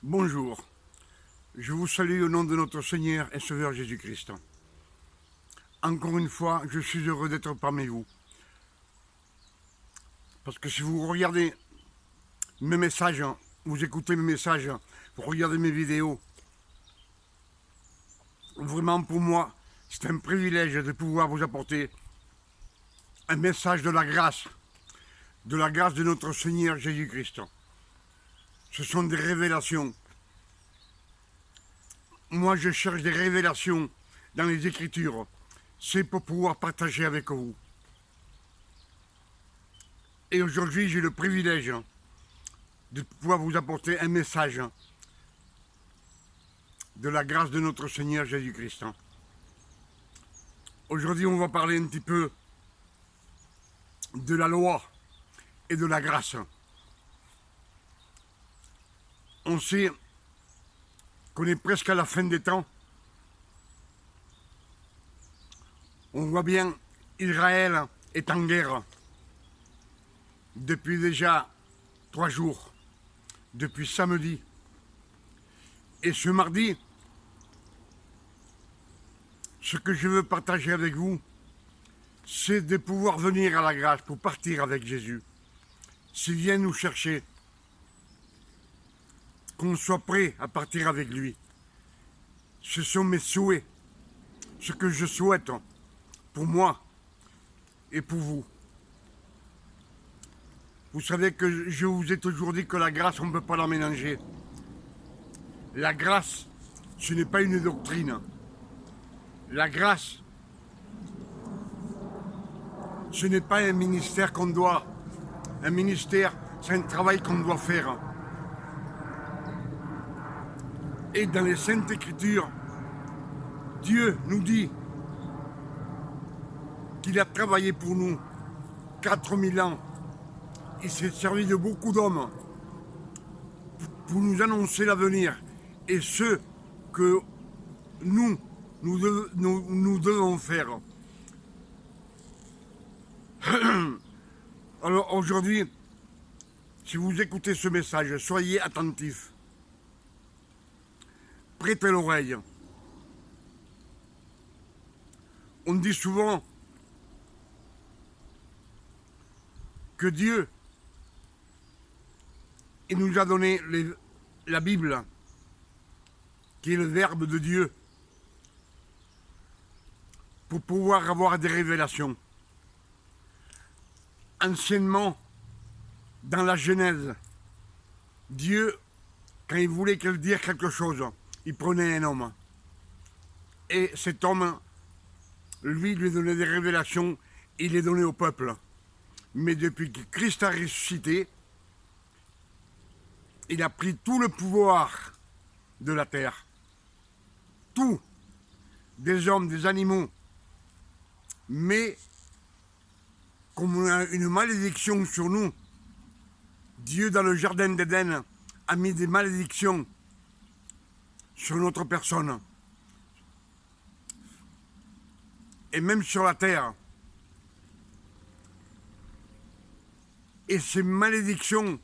Bonjour, je vous salue au nom de notre Seigneur et Sauveur Jésus-Christ. Encore une fois, je suis heureux d'être parmi vous. Parce que si vous regardez mes messages, vous écoutez mes messages, vous regardez mes vidéos, vraiment pour moi, c'est un privilège de pouvoir vous apporter un message de la grâce de notre Seigneur Jésus-Christ. Ce sont des révélations. Moi, je cherche des révélations dans les Écritures. C'est pour pouvoir partager avec vous. Et aujourd'hui, j'ai le privilège de pouvoir vous apporter un message de la grâce de notre Seigneur Jésus-Christ. Aujourd'hui, on va parler un petit peu de la loi et de la grâce. On sait qu'on est presque à la fin des temps. On voit bien, Israël est en guerre depuis déjà 3 jours, depuis samedi. Et ce mardi, ce que je veux partager avec vous, c'est de pouvoir venir à la grâce pour partir avec Jésus. S'il vient nous chercher, qu'on soit prêt à partir avec lui. Ce sont mes souhaits, ce que je souhaite pour moi et pour vous. Vous savez que je vous ai toujours dit que la grâce, on ne peut pas la mélanger. La grâce, ce n'est pas une doctrine. La grâce, ce n'est pas un ministère qu'on doit... Un ministère, c'est un travail qu'on doit faire. Et dans les Saintes Écritures, Dieu nous dit qu'il a travaillé pour nous 4000 ans. Il s'est servi de beaucoup d'hommes pour nous annoncer l'avenir et ce que nous devons faire. Alors aujourd'hui, si vous écoutez ce message, soyez attentifs. Prêtez l'oreille. On dit souvent que Dieu, il nous a donné la Bible, qui est le Verbe de Dieu, pour pouvoir avoir des révélations. Anciennement, dans la Genèse, Dieu, quand il voulait dire quelque chose, il prenait un homme. Et cet homme, lui donnait des révélations, il les donnait au peuple. Mais depuis que Christ a ressuscité, il a pris tout le pouvoir de la terre. Tout, des hommes, des animaux. Mais, comme on a une malédiction sur nous, Dieu, dans le jardin d'Éden, a mis des malédictions sur notre personne. Et même sur la terre. Et ces malédictions,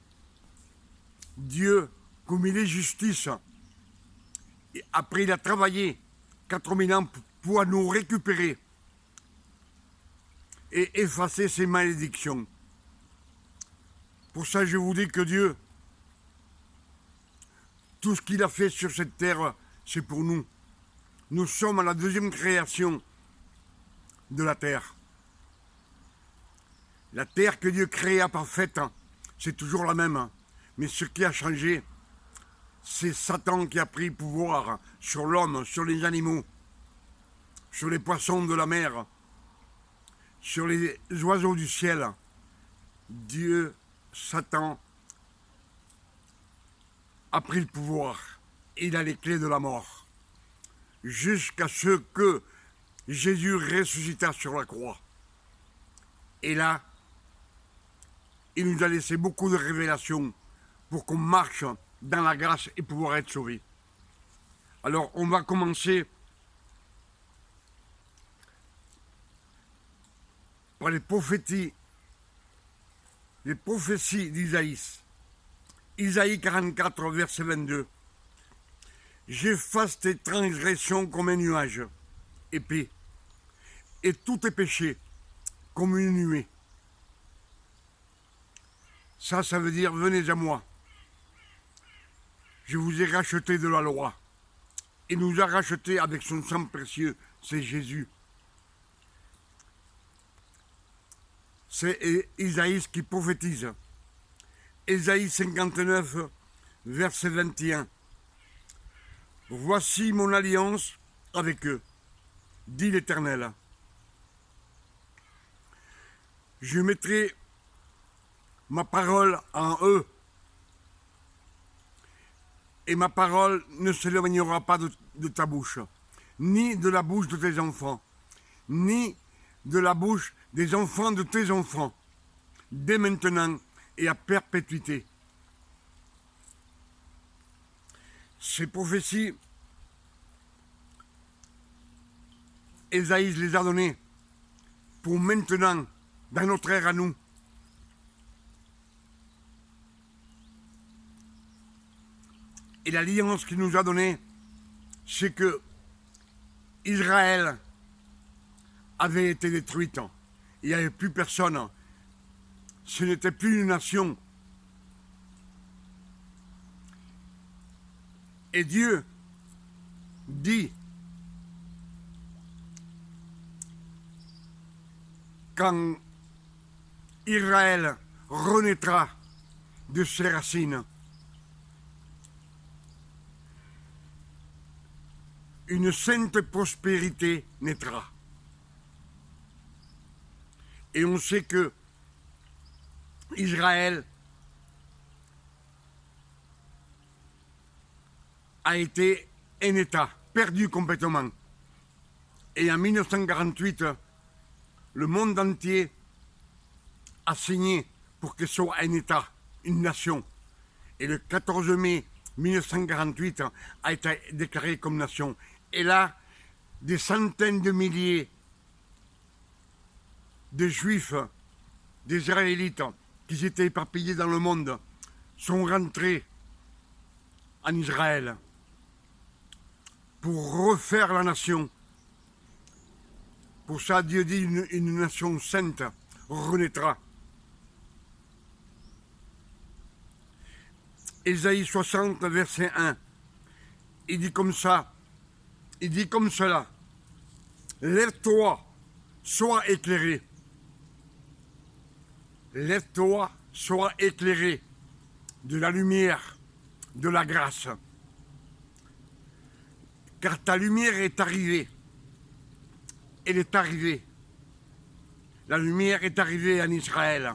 Dieu, comme il est justice, après il a travaillé 4000 ans pour nous récupérer et effacer ces malédictions. Pour ça, je vous dis que Dieu, tout ce qu'il a fait sur cette terre, c'est pour nous. Nous sommes à la deuxième création de la terre. La terre que Dieu créa parfaite, c'est toujours la même. Mais ce qui a changé, c'est Satan qui a pris pouvoir sur l'homme, sur les animaux, sur les poissons de la mer, sur les oiseaux du ciel. Dieu, Satan, a pris le pouvoir. Il a les clés de la mort. Jusqu'à ce que Jésus ressuscita sur la croix. Et là, il nous a laissé beaucoup de révélations pour qu'on marche dans la grâce et pouvoir être sauvé. Alors, on va commencer par les prophéties d'Isaïe. Isaïe 44, verset 22. j'efface tes transgressions comme un nuage épais, et tous tes péchés comme une nuée. Ça veut dire, venez à moi. Je vous ai racheté de la loi. Il nous a rachetés avec son sang précieux, c'est Jésus. C'est Isaïe qui prophétise. Ésaïe 59, verset 21. Voici mon alliance avec eux, dit l'Éternel. Je mettrai ma parole en eux, et ma parole ne s'éloignera pas de ta bouche, ni de la bouche de tes enfants, ni de la bouche des enfants de tes enfants, dès maintenant et à perpétuité. Ces prophéties, Ésaïe les a données pour maintenant, dans notre ère à nous. Et l'alliance qu'il nous a donnée, c'est que Israël avait été détruite. Il n'y avait plus personne. Ce n'était plus une nation. Et Dieu dit, quand Israël renaîtra de ses racines, une sainte prospérité naîtra. Et on sait que Israël a été un État perdu complètement. Et en 1948, le monde entier a signé pour que ce soit un État, une nation. Et le 14 mai 1948 a été déclaré comme nation. Et là, des centaines de milliers de Juifs, des Israélites qui étaient éparpillés dans le monde, sont rentrés en Israël pour refaire la nation. Pour ça, Dieu dit une nation sainte renaîtra. Ésaïe 60, verset 1, il dit comme ça, il dit comme cela, lève-toi, sois éclairé. Lève-toi, sois éclairé de la lumière, de la grâce. Car ta lumière est arrivée. Elle est arrivée. La lumière est arrivée en Israël.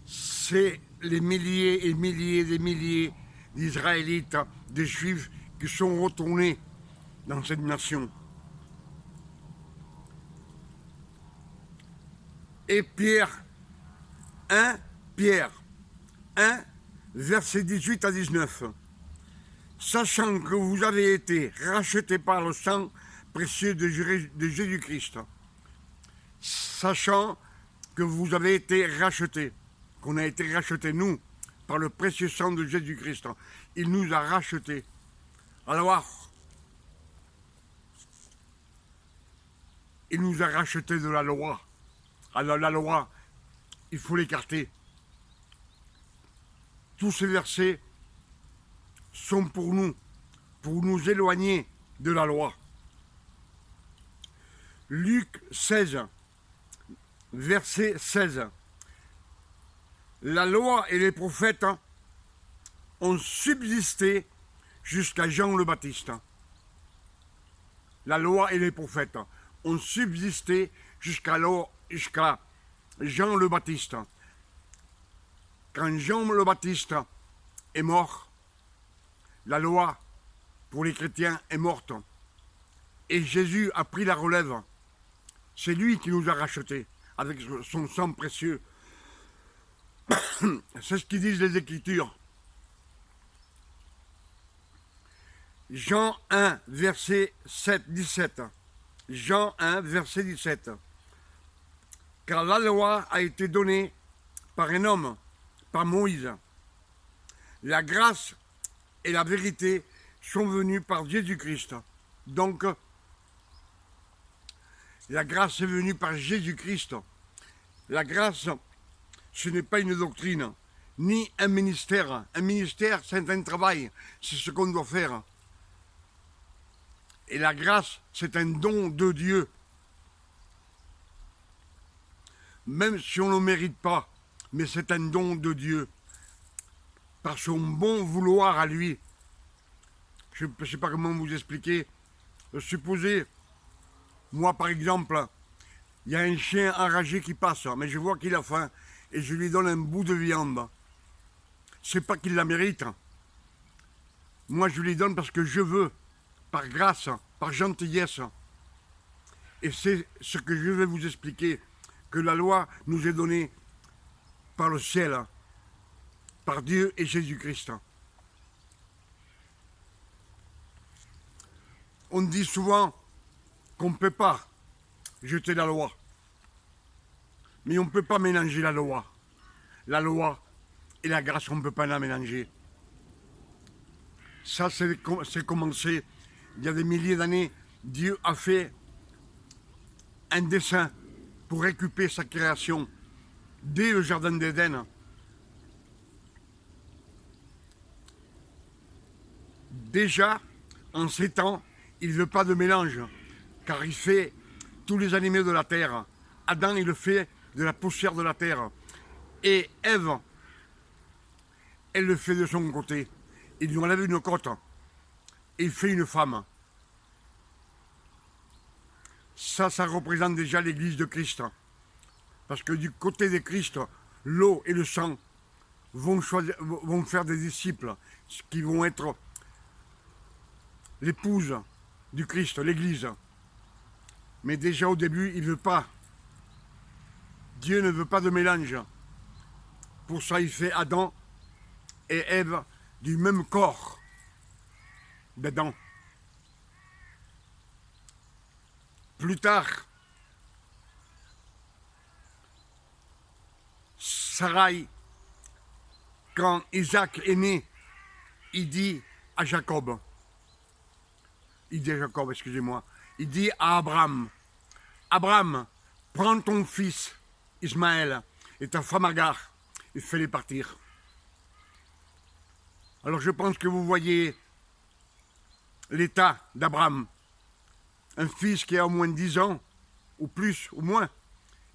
C'est les milliers et milliers et milliers d'Israélites, de Juifs qui sont retournés dans cette nation. Et Pierre 1, verset 18 à 19. Sachant que vous avez été rachetés par le sang précieux de Jésus-Christ. Sachant que vous avez été rachetés, qu'on a été rachetés, nous, par le précieux sang de Jésus-Christ. Il nous a rachetés. Alors, il nous a rachetés de la loi. Alors la loi, il faut l'écarter. Tous ces versets sont pour nous éloigner de la loi. Luc 16, verset 16. La loi et les prophètes ont subsisté jusqu'à Jean le Baptiste. La loi et les prophètes ont subsisté jusqu'à Jean le Baptiste. Quand Jean le Baptiste est mort, la loi pour les chrétiens est morte. Et Jésus a pris la relève. C'est lui qui nous a rachetés avec son sang précieux. C'est ce qu'ils disent les Écritures. Jean 1, verset 17. Jean 1, verset 17. Car la loi a été donnée par un homme par Moïse. La grâce et la vérité sont venues par Jésus-Christ. Donc, la grâce est venue par Jésus-Christ. La grâce, ce n'est pas une doctrine, ni un ministère. Un ministère, c'est un travail, c'est ce qu'on doit faire. Et la grâce, c'est un don de Dieu. Même si on ne le mérite pas, mais c'est un don de Dieu. Par son bon vouloir à lui. Je ne sais pas comment vous expliquer. Supposez, moi par exemple, il y a un chien enragé qui passe, mais je vois qu'il a faim et je lui donne un bout de viande. C'est pas qu'il la mérite. Moi je lui donne parce que je veux, par grâce, par gentillesse. Et c'est ce que je vais vous expliquer, que la loi nous est donnée par le ciel, par Dieu et Jésus-Christ. On dit souvent qu'on ne peut pas jeter la loi. Mais on ne peut pas mélanger la loi. La loi et la grâce, on ne peut pas la mélanger. Ça, c'est commencé il y a des milliers d'années. Dieu a fait un dessein pour récupérer sa création dès le jardin d'Éden. Déjà, en ces temps, il ne veut pas de mélange, car il fait tous les animaux de la terre. Adam, il le fait de la poussière de la terre. Et Ève, elle le fait de son côté. Il lui enlève une côte. Et il fait une femme. Ça représente déjà l'église de Christ. Parce que du côté de Christ, l'eau et le sang vont faire des disciples qui vont être l'épouse du Christ, l'église. Mais déjà au début, il ne veut pas. Dieu ne veut pas de mélange. Pour ça, il fait Adam et Ève du même corps d'Adam. Plus tard, Sarai, quand Isaac est né, il dit à Jacob, il dit à Abraham, Abraham, prends ton fils Ismaël et ta femme Agar et fais-les partir. Alors je pense que vous voyez l'état d'Abraham, un fils qui a au moins 10 ans, ou plus, ou moins,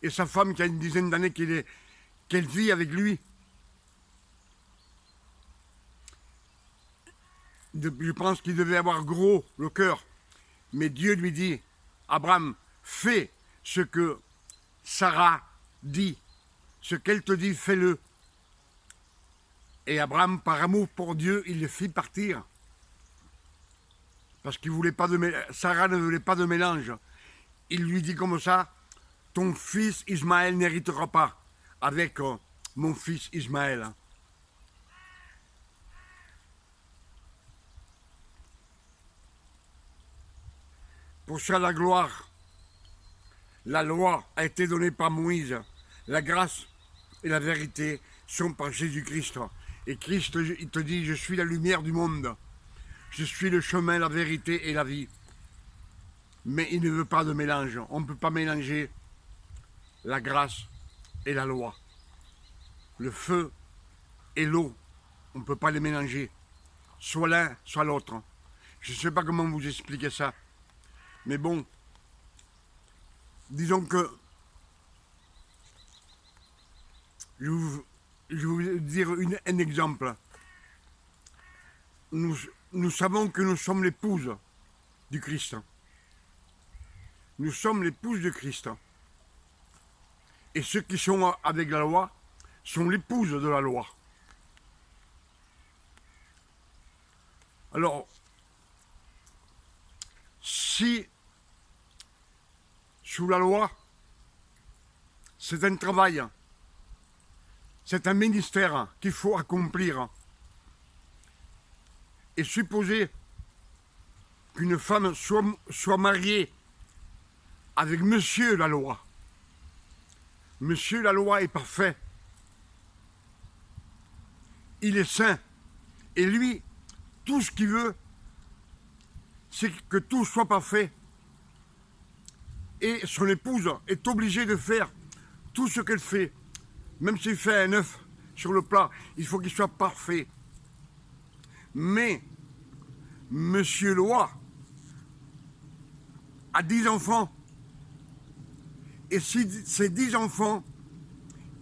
et sa femme qui a une dizaine d'années qu'elle vit avec lui. Je pense qu'il devait avoir gros le cœur. Mais Dieu lui dit, Abraham, fais ce que Sarah dit. Ce qu'elle te dit, fais-le. Et Abraham, par amour pour Dieu, il le fit partir. Parce qu'il voulait pas Sarah ne voulait pas de mélange. Il lui dit comme ça, ton fils Ismaël n'héritera pas avec mon fils Ismaël. Pour ça, la gloire, la loi a été donnée par Moïse. La grâce et la vérité sont par Jésus-Christ. Et Christ, il te dit, je suis la lumière du monde. Je suis le chemin, la vérité et la vie. Mais il ne veut pas de mélange. On ne peut pas mélanger la grâce et la loi. Le feu et l'eau, on ne peut pas les mélanger. Soit l'un, soit l'autre. Je ne sais pas comment vous expliquer ça. Mais bon, disons que je vais vous dire un exemple. Nous savons que nous sommes l'épouse du Christ. Nous sommes l'épouse de Christ. Et ceux qui sont avec la loi sont l'épouse de la loi. Alors, si sous la loi, c'est un travail, c'est un ministère qu'il faut accomplir. Et supposer qu'une femme soit mariée avec Monsieur la loi. Monsieur la loi est parfait. il est saint. Et lui, tout ce qu'il veut, c'est que tout soit parfait. Et son épouse est obligée de faire tout ce qu'elle fait. Même s'il fait un œuf sur le plat, il faut qu'il soit parfait. Mais Monsieur Loi a 10 enfants. Et si ces 10 enfants,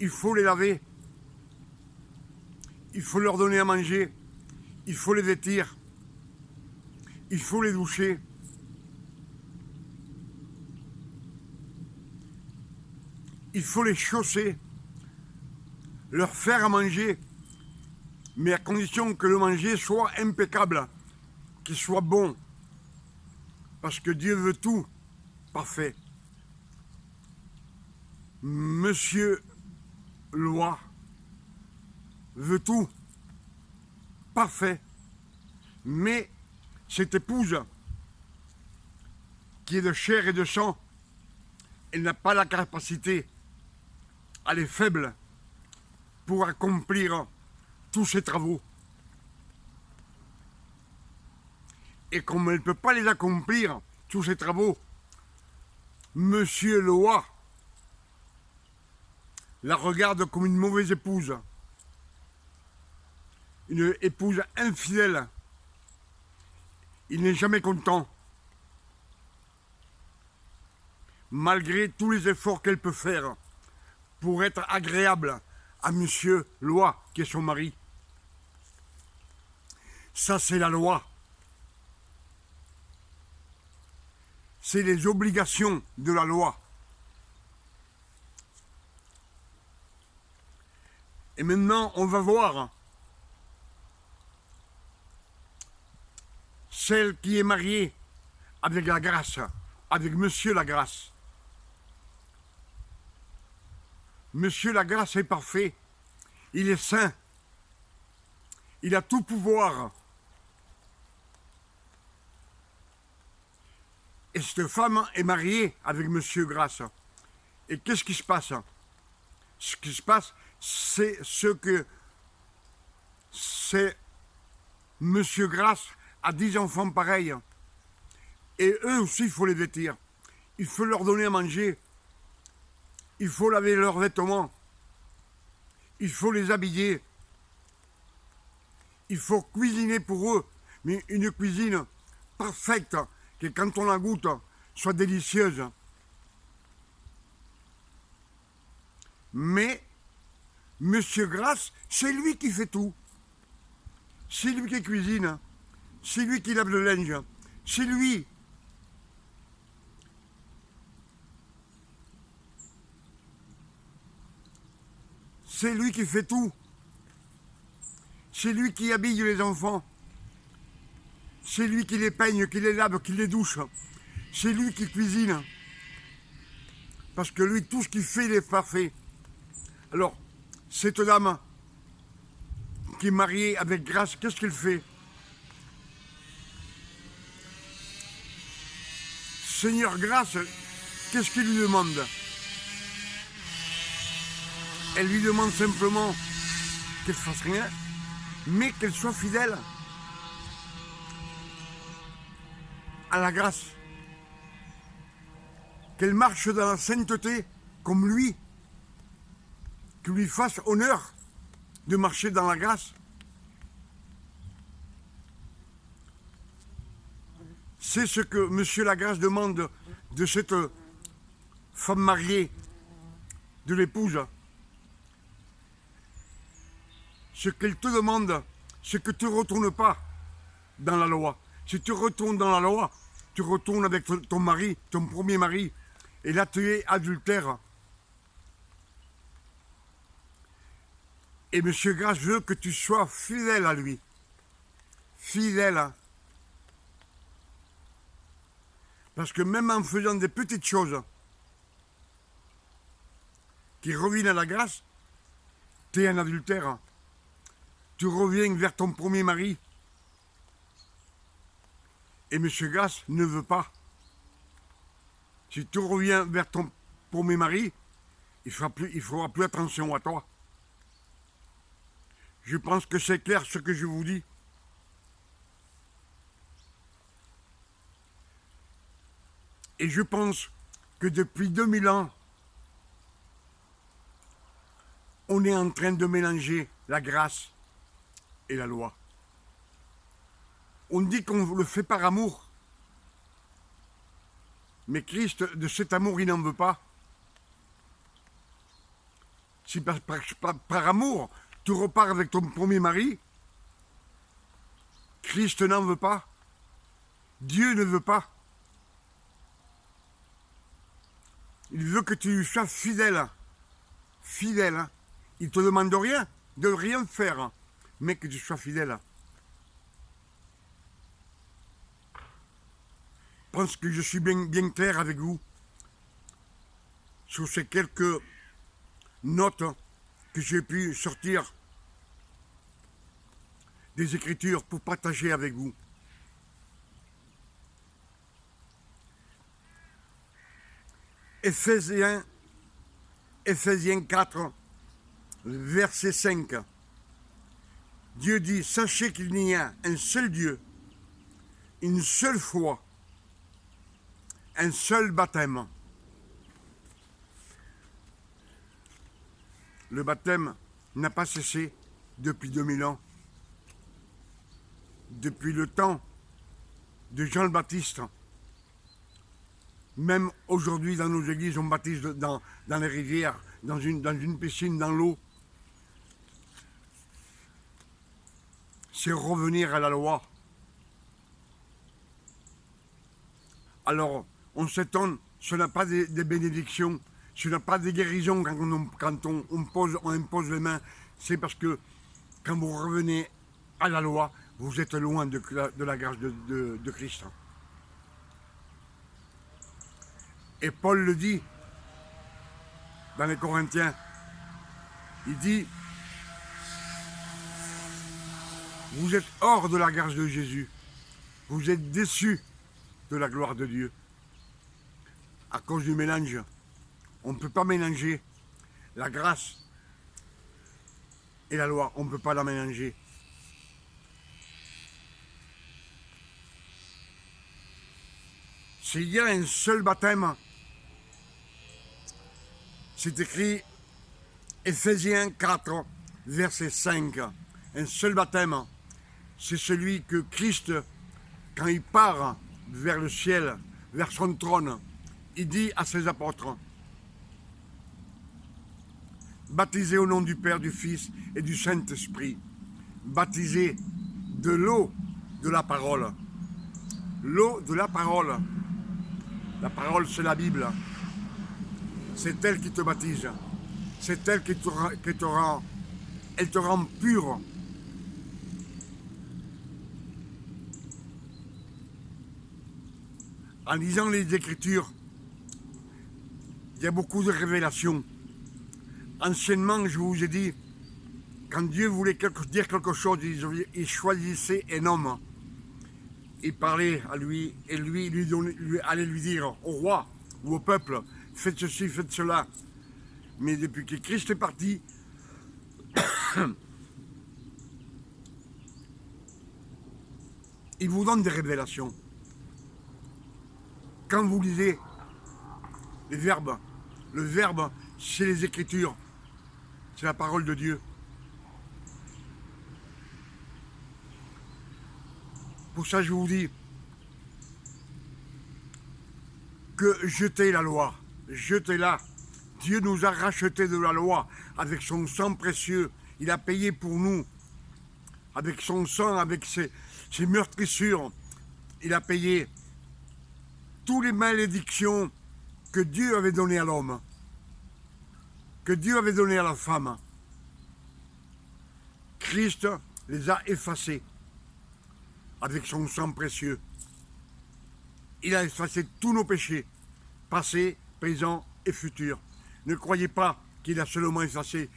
il faut les laver. Il faut leur donner à manger. Il faut les vêtir. Il faut les doucher. Il faut les chausser, leur faire à manger, mais à condition que le manger soit impeccable, qu'il soit bon, parce que Dieu veut tout parfait. Monsieur Loi veut tout parfait, mais cette épouse, qui est de chair et de sang, elle n'a pas la capacité. Elle est faible pour accomplir tous ces travaux. Et comme elle ne peut pas les accomplir, tous ces travaux, Monsieur Loi la regarde comme une mauvaise épouse. Une épouse infidèle. Il n'est jamais content. Malgré tous les efforts qu'elle peut faire pour être agréable à Monsieur Loi, qui est son mari. Ça, c'est la loi. C'est les obligations de la loi. Et maintenant, on va voir celle qui est mariée avec la grâce, avec Monsieur la grâce. Monsieur la grâce est parfait, il est saint, il a tout pouvoir. Et cette femme est mariée avec Monsieur Grâce. Et qu'est-ce qui se passe? Ce qui se passe, c'est Monsieur Grâce a 10 enfants pareils. Et eux aussi, il faut les vêtir. Il faut leur donner à manger. Il faut laver leurs vêtements. Il faut les habiller. Il faut cuisiner pour eux. Mais une cuisine parfaite, que quand on la goûte, soit délicieuse. Mais Monsieur Grâce, c'est lui qui fait tout. C'est lui qui cuisine. C'est lui qui lave le linge. C'est lui. C'est lui qui fait tout. C'est lui qui habille les enfants. C'est lui qui les peigne, qui les lave, qui les douche. C'est lui qui cuisine. Parce que lui, tout ce qu'il fait, il est parfait. Alors, cette dame qui est mariée avec Grâce, qu'est-ce qu'elle fait? Seigneur Grâce, qu'est-ce qu'il lui demande? Elle lui demande simplement qu'elle fasse rien, mais qu'elle soit fidèle à la grâce. Qu'elle marche dans la sainteté comme lui, qu'il lui fasse honneur de marcher dans la grâce. C'est ce que Monsieur Lagrâce demande de cette femme mariée, de l'épouse. Ce qu'elle te demande, c'est que tu ne retournes pas dans la loi. Si tu retournes dans la loi, tu retournes avec ton mari, ton premier mari, et là tu es adultère. Et Monsieur Grâce veut que tu sois fidèle à lui. Fidèle. Parce que même en faisant des petites choses qui reviennent à la grâce, tu es un adultère. Tu reviens vers ton premier mari. Et Monsieur Grâce ne veut pas. Si tu reviens vers ton premier mari, il ne fera plus attention à toi. Je pense que c'est clair ce que je vous dis. Et je pense que depuis 2000 ans, on est en train de mélanger la grâce et la loi. On dit qu'on le fait par amour. Mais Christ, de cet amour, il n'en veut pas. Si par amour, tu repars avec ton premier mari, Christ n'en veut pas. Dieu ne veut pas. Il veut que tu lui sois fidèle. Fidèle. Il ne te demande rien, de rien faire, mais que tu sois fidèle. Je pense que je suis bien clair avec vous sur ces quelques notes que j'ai pu sortir des Écritures pour partager avec vous. Éphésiens 4, verset 5. Dieu dit, sachez qu'il n'y a un seul Dieu, une seule foi, un seul baptême. Le baptême n'a pas cessé depuis 2000 ans. Depuis le temps de Jean le Baptiste. Même aujourd'hui, dans nos églises, on baptise dans les rivières, dans une piscine, dans l'eau. C'est revenir à la loi. Alors, on s'étonne, ce n'est pas des bénédictions, ce n'est pas des guérisons quand on impose les mains. C'est parce que quand vous revenez à la loi, vous êtes loin de la grâce de Christ. Et Paul le dit dans les Corinthiens. Il dit, vous êtes hors de la grâce de Jésus. Vous êtes déçus de la gloire de Dieu. À cause du mélange. On ne peut pas mélanger la grâce et la loi. On ne peut pas la mélanger. S'il y a un seul baptême, c'est écrit Éphésiens 4, verset 5. Un seul baptême, c'est celui que Christ, quand il part vers le ciel, vers son trône, il dit à ses apôtres, baptisés au nom du Père, du Fils et du Saint-Esprit, baptisés de l'eau de la parole. L'eau de la parole. La parole, c'est la Bible. C'est elle qui te baptise. C'est elle qui te rend. Elle te rend pur. En lisant les Écritures, il y a beaucoup de révélations. Anciennement, je vous ai dit, quand Dieu voulait dire quelque chose, il choisissait un homme. Il parlait à lui, et lui allait lui dire au roi ou au peuple, faites ceci, faites cela. Mais depuis que Christ est parti, il vous donne des révélations. Quand vous lisez les verbes, le verbe, c'est les Écritures, c'est la parole de Dieu. Pour ça, je vous dis que jetez la loi, jetez-la. Dieu nous a rachetés de la loi avec son sang précieux. Il a payé pour nous. Avec son sang, avec ses meurtrissures, il a payé toutes les malédictions que Dieu avait données à l'homme, que Dieu avait données à la femme. Christ les a effacées avec son sang précieux. Il a effacé tous nos péchés, passés, présents et futurs. Ne croyez pas qu'il a seulement effacé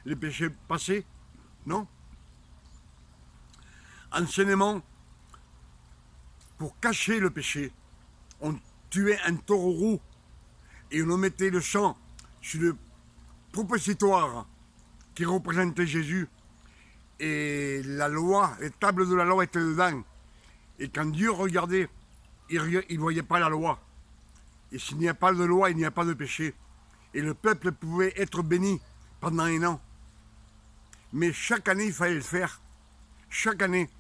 les péchés passés, non. Anciennement, pour cacher le péché, on tuait un taureau roux et on mettait le sang sur le propitiatoire qui représentait Jésus Et la loi, les tables de la loi étaient dedans. Et quand Dieu regardait, il ne voyait pas la loi. Et s'il n'y a pas de loi, il n'y a pas de péché. Et le peuple pouvait être béni pendant 1 an. Mais chaque année, il fallait le faire. Chaque année.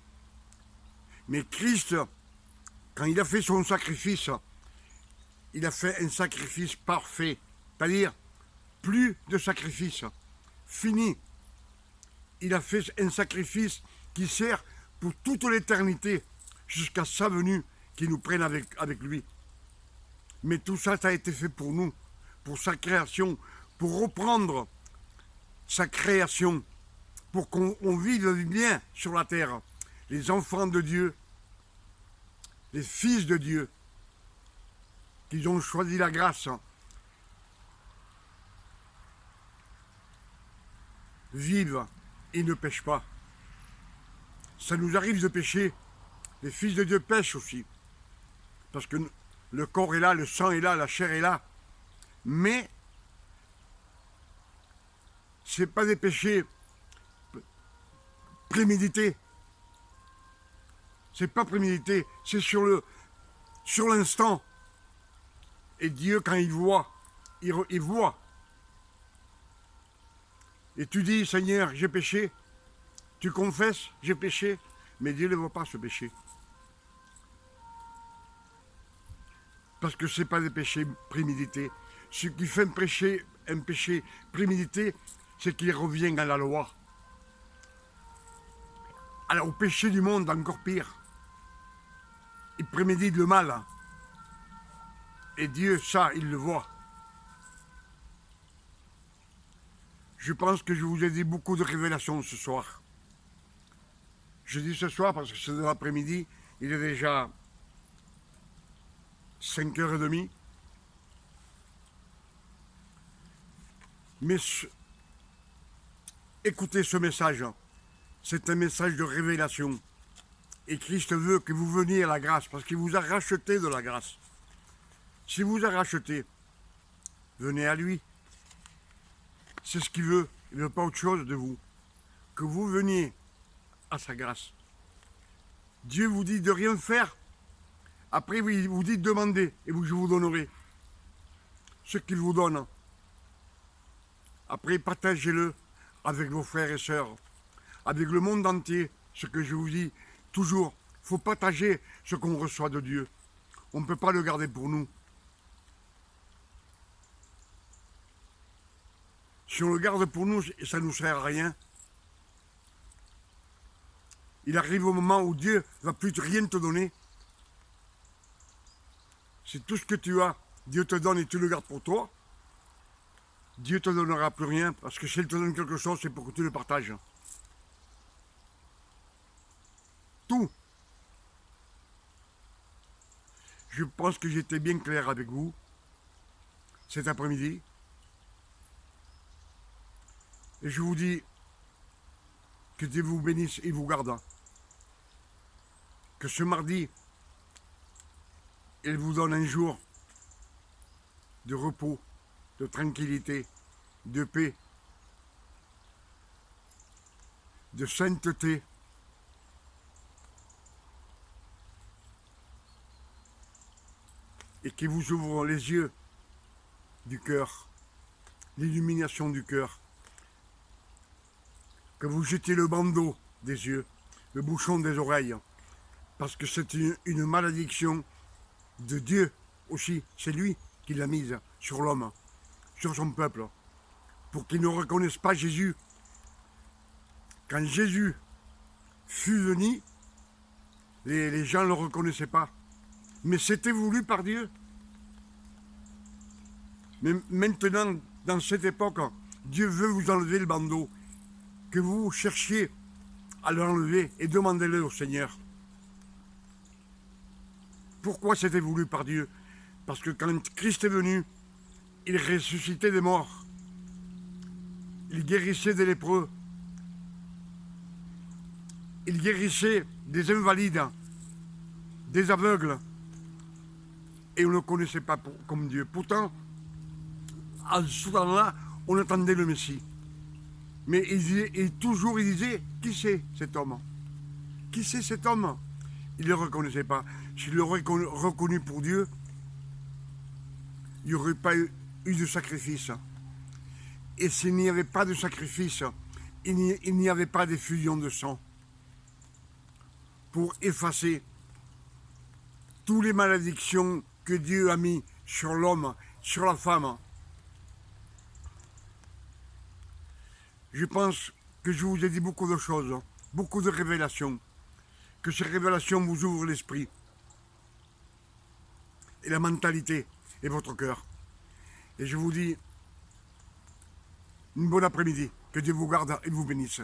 Mais Christ, quand il a fait son sacrifice, il a fait un sacrifice parfait. C'est-à-dire, plus de sacrifice. Fini. Il a fait un sacrifice qui sert pour toute l'éternité, jusqu'à sa venue, qui nous prenne avec lui. Mais tout ça, ça a été fait pour nous, pour sa création, pour reprendre sa création, pour qu'on vive bien sur la terre. Les enfants de Dieu, les fils de Dieu, qui ont choisi la grâce, vivent et ne pêchent pas. Ça nous arrive de pécher. Les fils de Dieu pêchent aussi. Parce que le corps est là, le sang est là, la chair est là. Mais ce n'est pas des péchés prémédités. C'est pas prémédité, c'est sur l'instant. Et Dieu, quand il voit, il voit. Et tu dis, Seigneur, j'ai péché. Tu confesses, j'ai péché. Mais Dieu ne voit pas ce péché. Parce que ce n'est pas des péchés prémédités. Ce qui fait un péché prémédité, c'est qu'il revient à la loi. Alors au péché du monde, encore pire. Il prémédite le mal. Et Dieu, ça, il le voit. Je pense que je vous ai dit beaucoup de révélations ce soir. Je dis ce soir parce que c'est de l'après-midi. Il est déjà 5h30. Mais écoutez ce message. C'est un message de révélation. Et Christ veut que vous veniez à la grâce parce qu'il vous a racheté de la grâce. Si vous a racheté, venez à lui. C'est ce qu'il veut. Il ne veut pas autre chose de vous. Que vous veniez à sa grâce. Dieu vous dit de rien faire. Après, il vous dit de demander et je vous donnerai ce qu'il vous donne. Après, partagez-le avec vos frères et sœurs, avec le monde entier. Ce que je vous dis toujours, il faut partager ce qu'on reçoit de Dieu. On ne peut pas le garder pour nous. Si on le garde pour nous, ça ne nous sert à rien. Il arrive au moment où Dieu ne va plus rien te donner. C'est tout ce que tu as. Dieu te donne et tu le gardes pour toi. Dieu ne te donnera plus rien, parce que s'il te donne quelque chose, c'est pour que tu le partages. Tout. Je pense que j'étais bien clair avec vous cet après-midi. Et je vous dis que Dieu vous bénisse et vous garde. Que ce mardi, il vous donne un jour de repos, de tranquillité, de paix, de sainteté. Et qui vous ouvre les yeux du cœur, l'illumination du cœur. Que vous jetiez le bandeau des yeux, le bouchon des oreilles, parce que c'est une malédiction de Dieu aussi. C'est lui qui l'a mise sur l'homme, sur son peuple, pour qu'il ne reconnaisse pas Jésus. Quand Jésus fut venu, les gens ne le reconnaissaient pas. Mais c'était voulu par Dieu. Mais maintenant, dans cette époque, Dieu veut vous enlever le bandeau. Que vous cherchiez à l'enlever et demandez-le au Seigneur. Pourquoi c'était voulu par Dieu? Parce que quand Christ est venu, il ressuscitait des morts. Il guérissait des lépreux. Il guérissait des invalides, des aveugles. Et on ne le connaissait pas comme Dieu. Pourtant, à ce temps-là, on attendait le Messie. Mais toujours il disait, qui c'est cet homme? Qui c'est cet homme? Il ne le reconnaissait pas. S'il l'aurait reconnu pour Dieu, il n'y aurait pas eu de sacrifice. Et s'il n'y avait pas de sacrifice, il n'y avait pas d'effusion de sang pour effacer toutes les malédictions que Dieu a mis sur l'homme, sur la femme. Je pense que je vous ai dit beaucoup de choses, beaucoup de révélations, que ces révélations vous ouvrent l'esprit et la mentalité et votre cœur. Et je vous dis une bonne après-midi, que Dieu vous garde et vous bénisse.